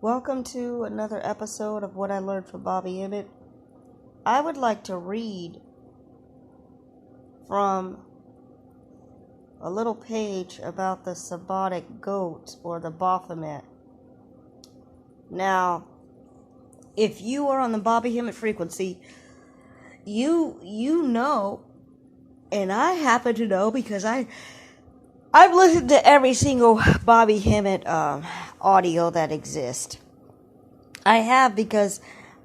Welcome to another episode of What I Learned from Bobby Emmett. I would like to read from a little page about the Sabbatic goat or the Baphomet. Now, if you are on the Bobby Emmett frequency, you know, and I happen to know because I've listened to every single Bobby Emmett audio that exists. I have because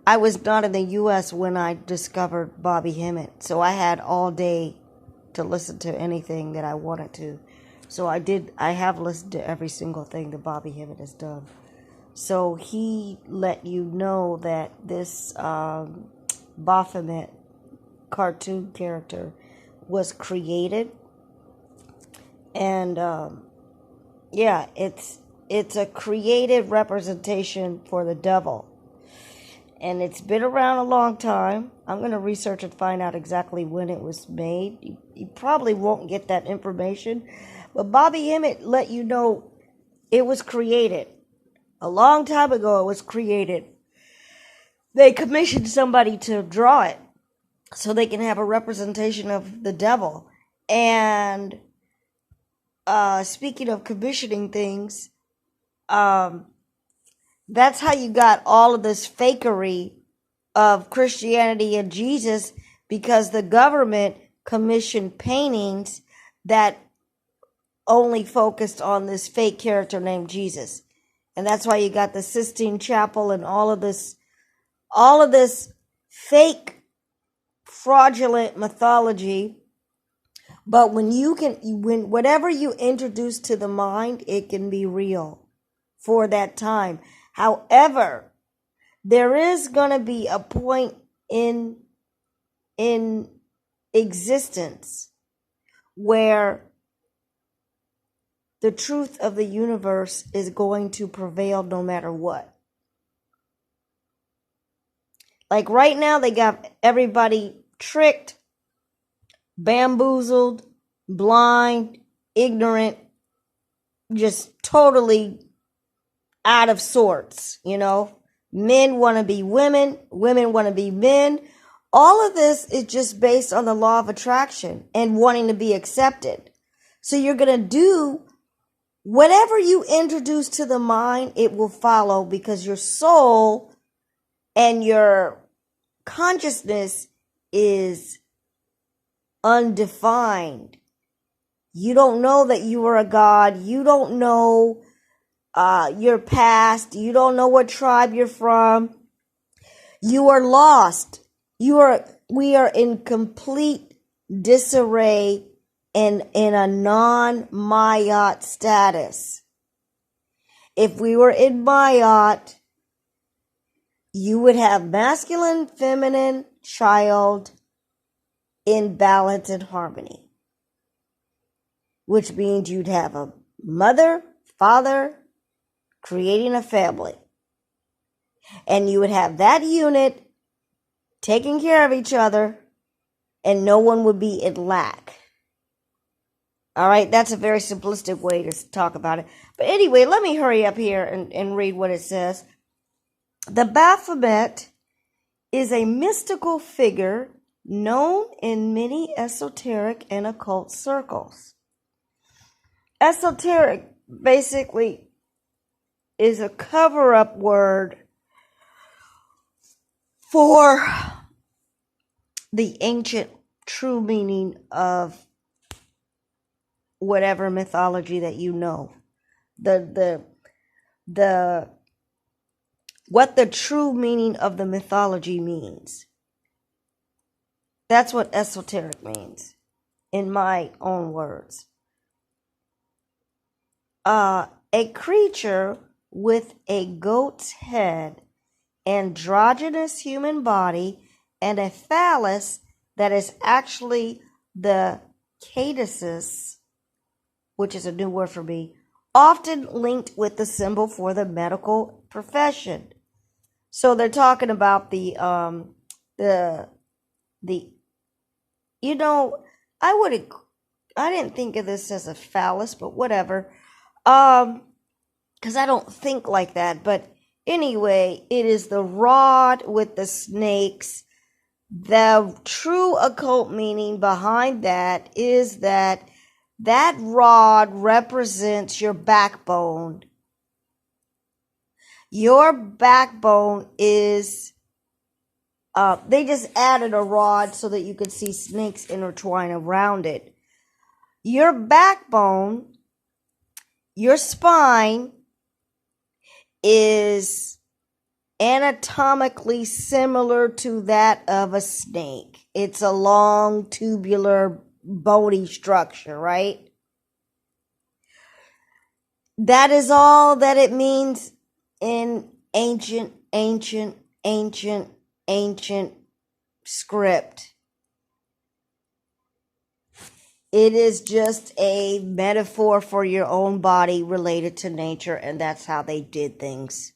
I was not in the U.S. when I discovered Bobby Emmett, so I had all day to listen to anything that I wanted to. So I have listened to every single thing that Bobby Emmett has done. So he let you know that this Baphomet cartoon character was created, and it's a created representation for the devil. And it's been around a long time. I'm going to research and find out exactly when it was made. You probably won't get that information. But Bobby Emmett let you know it was created. A long time ago it was created. They commissioned somebody to draw it so they can have a representation of the devil. And speaking of commissioning things, that's how you got all of this fakery of Christianity and Jesus, because the government commissioned paintings that only focused on this fake character named Jesus. And that's why you got the Sistine Chapel and all of this fake fraudulent mythology. But when whatever you introduce to the mind, it can be real for that time. However, there is going to be a point in existence where the truth of the universe is going to prevail no matter what. Like right now, they got everybody tricked, bamboozled, blind, ignorant, just totally out of sorts, Men want to be women, women want to be men. All of this is just based on the law of attraction and wanting to be accepted. So you're going to do whatever you introduce to the mind, it will follow, because your soul and your consciousness is undefined. You don't know that you are a god. You don't know your past. You don't know what tribe you're from. You are lost. We are in complete disarray and in a non-Mayat status. If we were in Mayat, you would have masculine, feminine, child in balance and harmony, which means you'd have a mother, father, creating a family. And you would have that unit taking care of each other, and no one would be in lack. All right, that's a very simplistic way to talk about it. But anyway, let me hurry up here and read what it says. The Baphomet is a mystical figure known in many esoteric and occult circles. Esoteric basically is a cover-up word for the ancient true meaning of whatever mythology that you know. What the true meaning of the mythology means. That's what esoteric means, in my own words. A creature with a goat's head, androgynous human body, and a phallus that is actually the caduceus, which is a new word for me, often linked with the symbol for the medical profession. So they're talking about I didn't think of this as a phallus, but whatever. Because I don't think like that, but Anyway, it is the rod with the snakes. The true occult meaning behind that is that that rod represents your backbone. Your backbone is, they just added a rod so that you could see snakes intertwine around it. Your backbone, your spine, is anatomically similar to that of a snake. It's a long, tubular, bony structure, right? That is all that it means in ancient script. It is just a metaphor for your own body related to nature, and that's how they did things.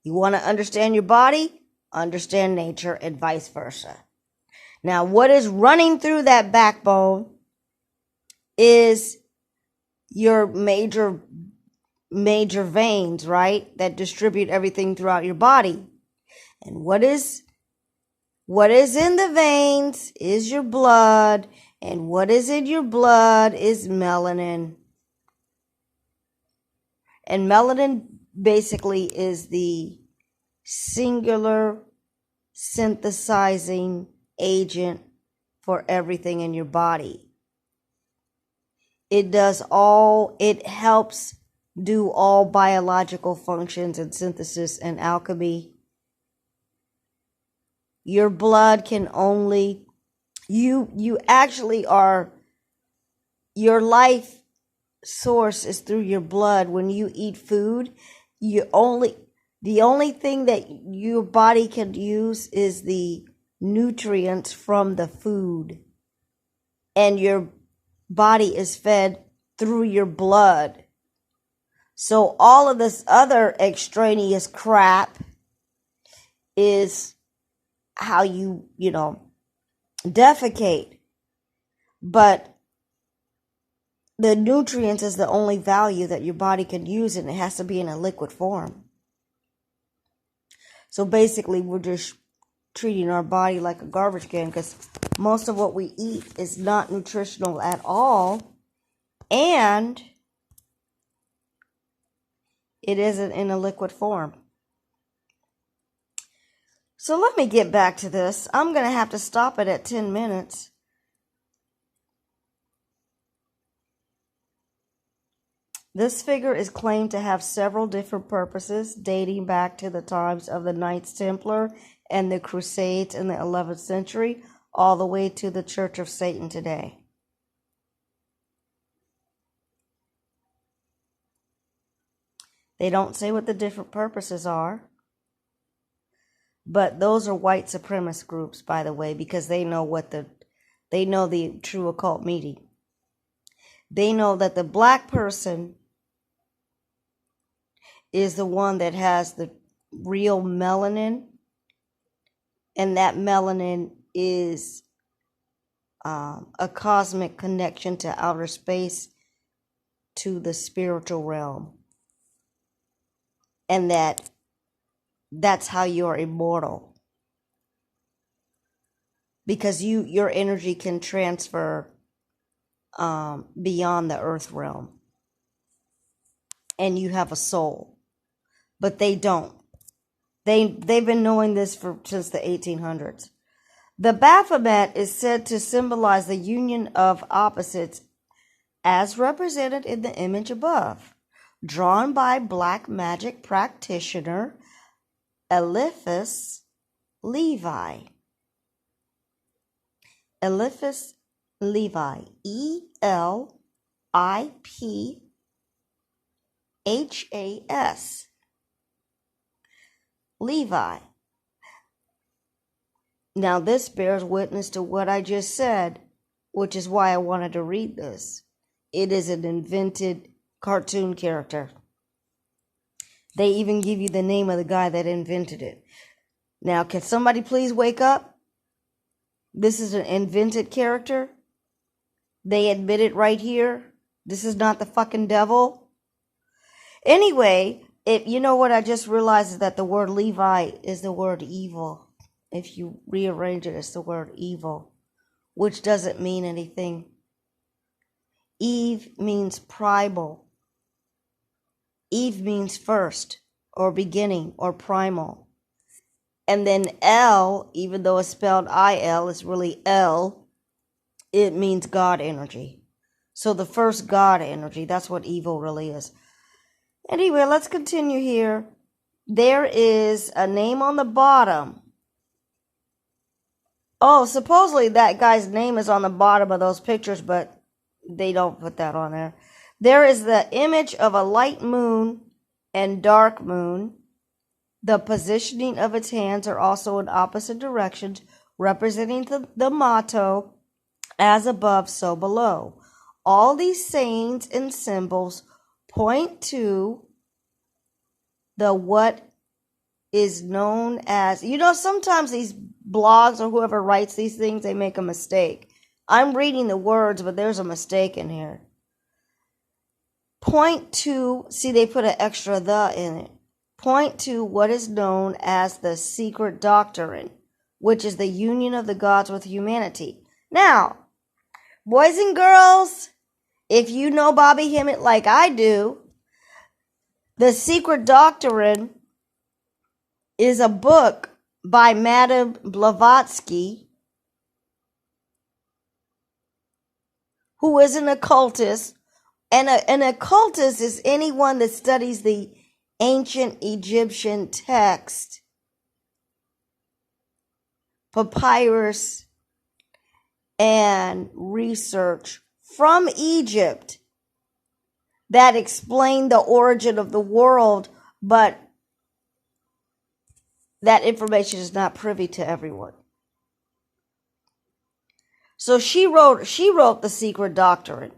You want to understand your body? Understand nature, and vice versa. Now, what is running through that backbone is your major veins, right? That distribute everything throughout your body. And what is in the veins is your blood, and what is in your blood is melanin. And melanin basically is the singular synthesizing agent for everything in your body. It helps do all biological functions and synthesis and alchemy. Your blood can only, you actually are, your life source is through your blood. When you eat food, the only thing that your body can use is the nutrients from the food. And your body is fed through your blood. So all of this other extraneous crap is how you defecate. But the nutrients is the only value that your body can use, and it has to be in a liquid form. So basically, we're just treating our body like a garbage can, because most of what we eat is not nutritional at all, and it isn't in a liquid form. So let me get back to this. I'm going to have to stop it at 10 minutes. This figure is claimed to have several different purposes, dating back to the times of the Knights Templar and the Crusades in the 11th century, all the way to the Church of Satan today. They don't say what the different purposes are, but those are white supremacist groups, by the way, because they know the true occult meaning. They know that the black person is the one that has the real melanin, and that melanin is a cosmic connection to outer space, to the spiritual realm, and that's how you're immortal, because your energy can transfer beyond the earth realm, and you have a soul. But they don't. They've been knowing this since the 1800s. The Baphomet is said to symbolize the union of opposites as represented in the image above, drawn by black magic practitioner Eliphas Levi. Eliphas Levi, Eliphas Levi. Now this bears witness to what I just said, which is why I wanted to read this. It is an invented cartoon character. They even give you the name of the guy that invented it. Now, can somebody please wake up? This is an invented character. They admit it right here. This is not the fucking devil. Anyway, You know what I just realized is that the word Levi is the word evil. If you rearrange it, it's the word evil, which doesn't mean anything. Eve means primal. Eve means first, or beginning, or primal. And then El, even though it's spelled I-L, it's really El, it means God energy. So the first God energy, that's what evil really is. Anyway, let's continue here. There is a name on the bottom. Oh, supposedly that guy's name is on the bottom of those pictures, but they don't put that on there. There is the image of a light moon and dark moon. The positioning of its hands are also in opposite directions, representing the motto, as above, so below. All these sayings and symbols point to the what is known as, sometimes these blogs or whoever writes these things, they make a mistake. I'm reading the words, but there's a mistake in here. Point to, see, they put an extra the in it. Point to what is known as the secret doctrine, which is the union of the gods with humanity. Now, boys and girls, if you know Bobby Hemmett like I do, the secret doctrine is a book by Madame Blavatsky, who is an occultist. And an occultist is anyone that studies the ancient Egyptian text, papyrus, and research from Egypt that explain the origin of the world, but that information is not privy to everyone. So she wrote The Secret Doctrine.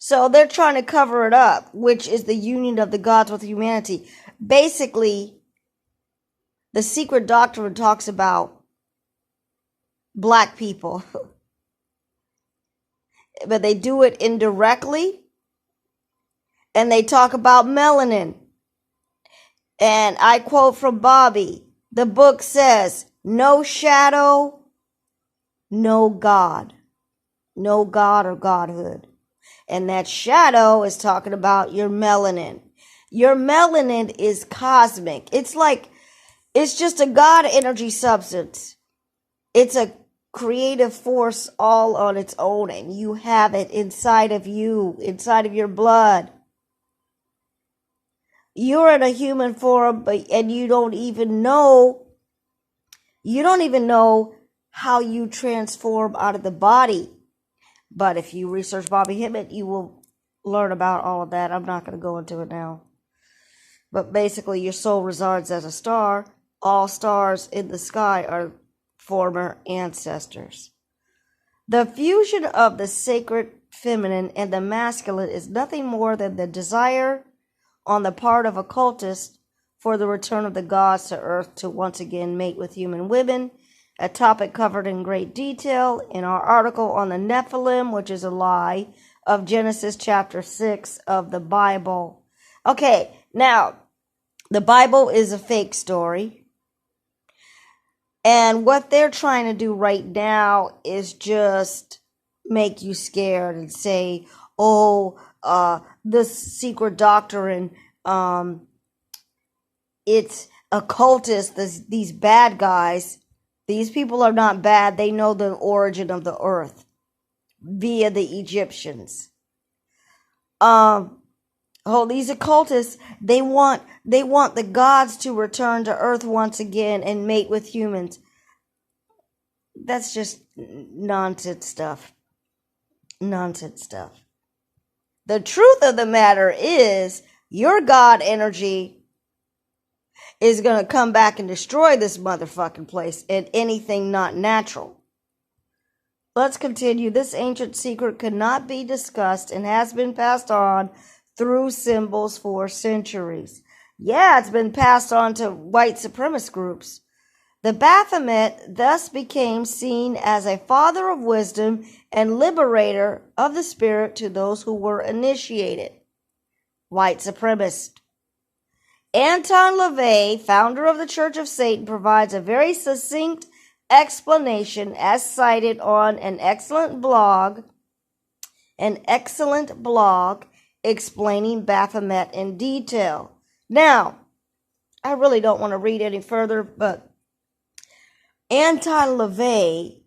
So they're trying to cover it up, which is the union of the gods with humanity. Basically, The Secret Doctrine talks about black people. But they do it indirectly. And they talk about melanin. And I quote from Bobby, the book says, no shadow, no God. No God or godhood. And that shadow is talking about your melanin. Your melanin is cosmic. It's just a God energy substance. It's a creative force all on its own, and you have it inside of you, inside of your blood. You're in a human form, and you don't even know how you transform out of the body. But if you research Bobby Hemmett, you will learn about all of that. I'm not going to go into it now. But basically, your soul resides as a star. All stars in the sky are former ancestors. The fusion of the sacred feminine and the masculine is nothing more than the desire on the part of occultists for the return of the gods to earth to once again mate with human women, a topic covered in great detail in our article on the Nephilim, which is a lie, of Genesis chapter 6 of the Bible. Okay, now, the Bible is a fake story. And what they're trying to do right now is just make you scared and say, this secret doctrine, it's occultists, these bad guys. These people are not bad. They know the origin of the earth via the Egyptians. These occultists, they want the gods to return to earth once again and mate with humans. That's just nonsense stuff. Nonsense stuff. The truth of the matter is, your God energy is going to come back and destroy this motherfucking place and anything not natural. Let's continue. This ancient secret could not be discussed and has been passed on through symbols for centuries. Yeah, it's been passed on to white supremacist groups. The Baphomet thus became seen as a father of wisdom and liberator of the spirit to those who were initiated. white supremacist. Anton LaVey, founder of the Church of Satan, provides a very succinct explanation as cited on an excellent blog explaining Baphomet in detail. Now, I really don't want to read any further, but Anton LaVey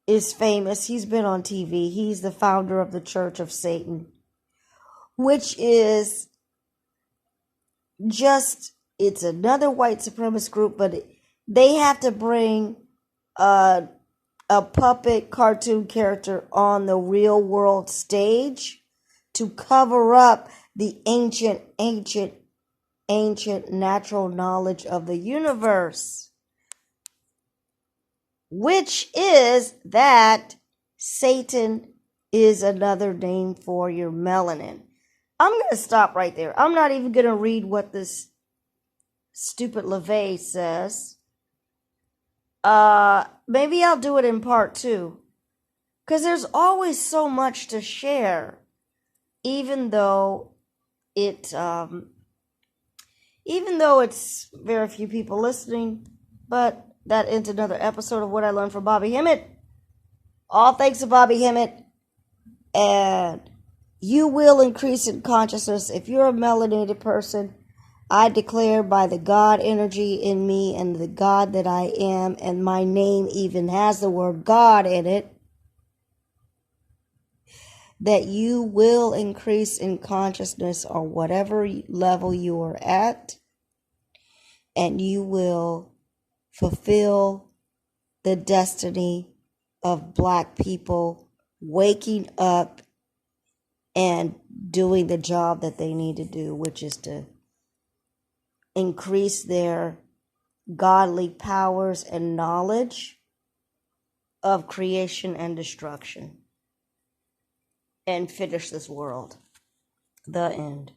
is famous. He's been on TV. He's the founder of the Church of Satan, which is it's another white supremacist group, but they have to bring a puppet cartoon character on the real world stage to cover up the ancient natural knowledge of the universe, which is that Satan is another name for your melanin. I'm going to stop right there. I'm not even going to read what this stupid LaVey says. Maybe I'll do it in part 2. Because there's always so much to share. Even though it's very few people listening. But that ends another episode of What I Learned from Bobby Hemmett. All thanks to Bobby Hemmett. And you will increase in consciousness. If you're a melanated person, I declare by the God energy in me and the God that I am, and my name even has the word God in it, that you will increase in consciousness on whatever level you are at, and you will fulfill the destiny of Black people waking up and doing the job that they need to do, which is to increase their godly powers and knowledge of creation and destruction and finish this world. The end.